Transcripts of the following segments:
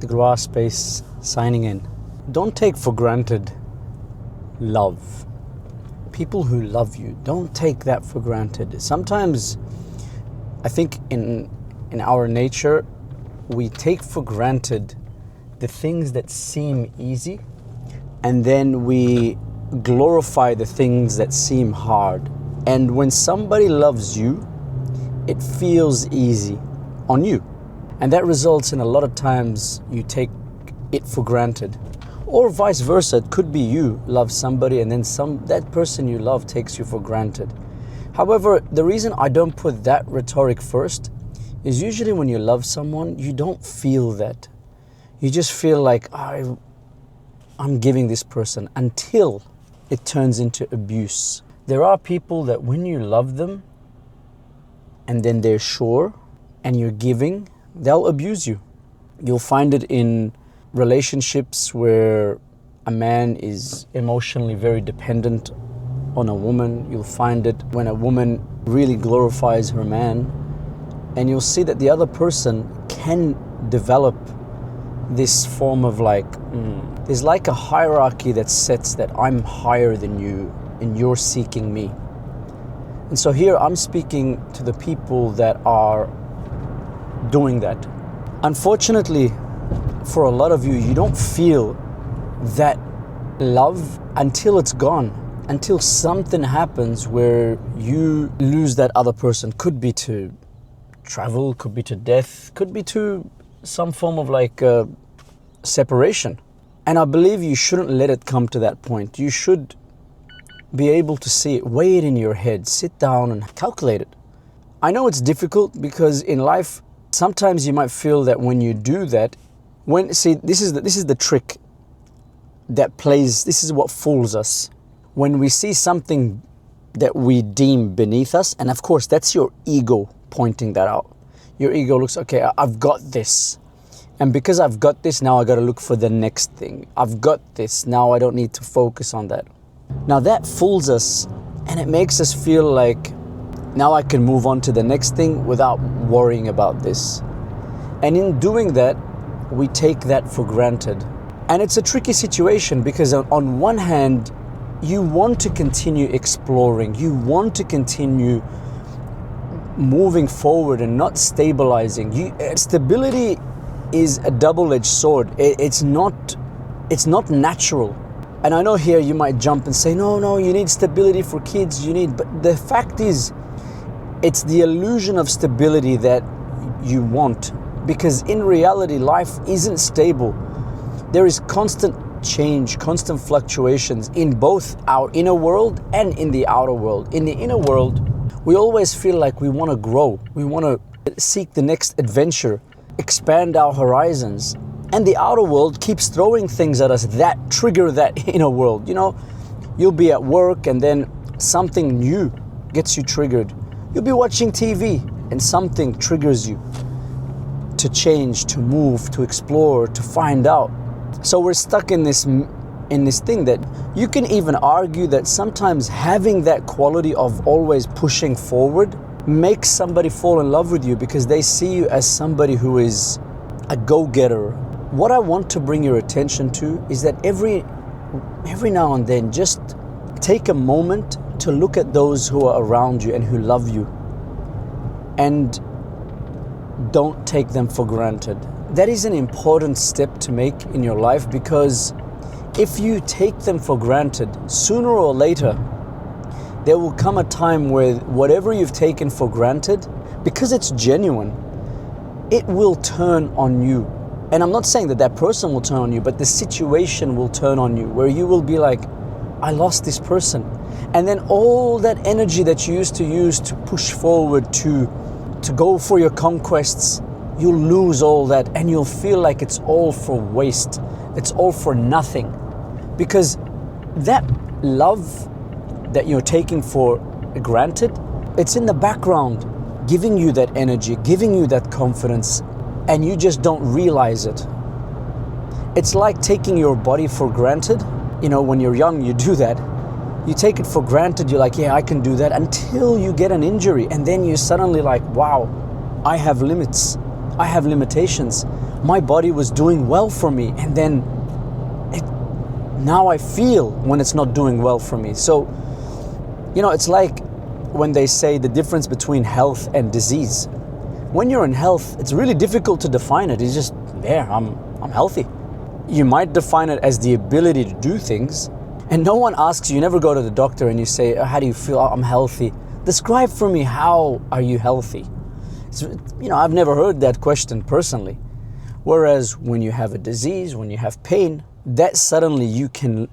DegloireSpace signing in. Don't take for granted love. People who love you, don't take that for granted. Sometimes I think in our nature, we take for granted the things that seem easy, and then we glorify the things that seem hard. And when somebody loves you, it feels easy on you. And that results in a lot of times you take it for granted. Or vice versa, it could be you love somebody and then that person you love takes you for granted. However, the reason I don't put that rhetoric first is usually when you love someone, you don't feel that. You just feel like, I'm giving this person, until it turns into abuse. There are people that when you love them and then they're sure and you're giving, they'll abuse you. You'll find it in relationships where a man is emotionally very dependent on a woman. You'll find it when a woman really glorifies her man, and you'll see that the other person can develop this form of there's like a hierarchy that sets that I'm higher than you and you're seeking me. And so here I'm speaking to the people that are doing that. Unfortunately, for a lot of you, you don't feel that love until it's gone, until something happens where you lose that other person. Could be to travel, could be to death, could be to some form of separation. And I believe you shouldn't let it come to that point. You should be able to see it, weigh it in your head, sit down and calculate it. I know it's difficult because in life, sometimes you might feel that when you do that, this is the trick that plays, this is what fools us. When we see something that we deem beneath us, and of course that's your ego pointing that out. Your ego looks, okay, I've got this. And because I've got this, now I got to look for the next thing. I've got this, now I don't need to focus on that. Now that fools us, and it makes us feel like now I can move on to the next thing without worrying about this. And in doing that, we take that for granted. And it's a tricky situation because on one hand, you want to continue exploring, you want to continue moving forward and not stabilizing. Stability is a double-edged sword. It's not natural. And I know here you might jump and say, no, you need stability for kids, but the fact is, it's the illusion of stability that you want. Because in reality, life isn't stable. There is constant change, constant fluctuations in both our inner world and in the outer world. In the inner world, we always feel like we want to grow. We want to seek the next adventure, expand our horizons. And the outer world keeps throwing things at us that trigger that inner world. You'll be at work and then something new gets you triggered. You'll be watching TV and something triggers you to change, to move, to explore, to find out. So we're stuck in this thing that you can even argue that sometimes having that quality of always pushing forward makes somebody fall in love with you because they see you as somebody who is a go-getter. What I want to bring your attention to is that every now and then, just take a moment to look at those who are around you and who love you, and don't take them for granted. That is an important step to make in your life, because if you take them for granted, sooner or later, there will come a time where whatever you've taken for granted, because it's genuine, it will turn on you. And I'm not saying that person will turn on you, but the situation will turn on you, where you will be like, I lost this person. And then all that energy that you used to use to push forward, to go for your conquests, you'll lose all that, and you'll feel like it's all for waste. It's all for nothing. Because that love that you're taking for granted, it's in the background, giving you that energy, giving you that confidence, and you just don't realize it. It's like taking your body for granted. When you're young, you do that. You take it for granted, you're like, yeah, I can do that, until you get an injury, and then you're suddenly like, wow, I have limits, I have limitations. my body was doing well for me, and then now I feel when it's not doing well for me. So, it's like when they say the difference between health and disease. When you're in health, it's really difficult to define it. It's just there, I'm healthy. You might define it as the ability to do things, and no one asks you never go to the doctor and you say, how do you feel? I'm healthy. Describe for me, how are you healthy? I've never heard that question personally. Whereas when you have a disease, when you have pain, that suddenly you can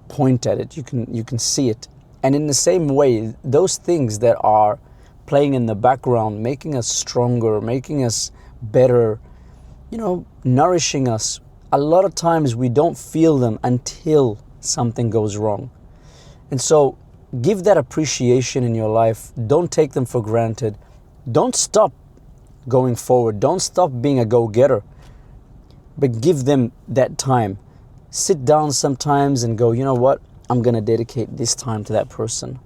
point at it, you can see it. And in the same way, those things that are playing in the background, making us stronger, making us better, nourishing us, a lot of times we don't feel them until something goes wrong. And so give that appreciation in your life. Don't take them for granted. Don't stop going forward. Don't stop being a go-getter, but give them that time. Sit down sometimes and go, you know what? I'm going to dedicate this time to that person.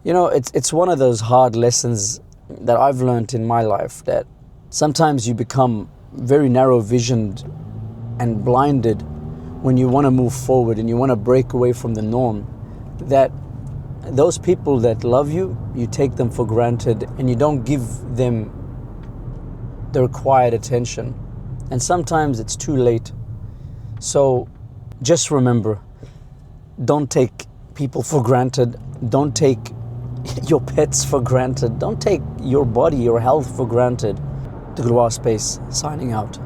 It's one of those hard lessons that I've learned in my life, that sometimes you become very narrow-visioned and blinded when you want to move forward and you want to break away from the norm, that those people that love you, you take them for granted and you don't give them the required attention. And sometimes it's too late. So just remember, don't take people for granted. Don't take your pets for granted. Don't take your body, your health for granted. DegloireSpace signing out.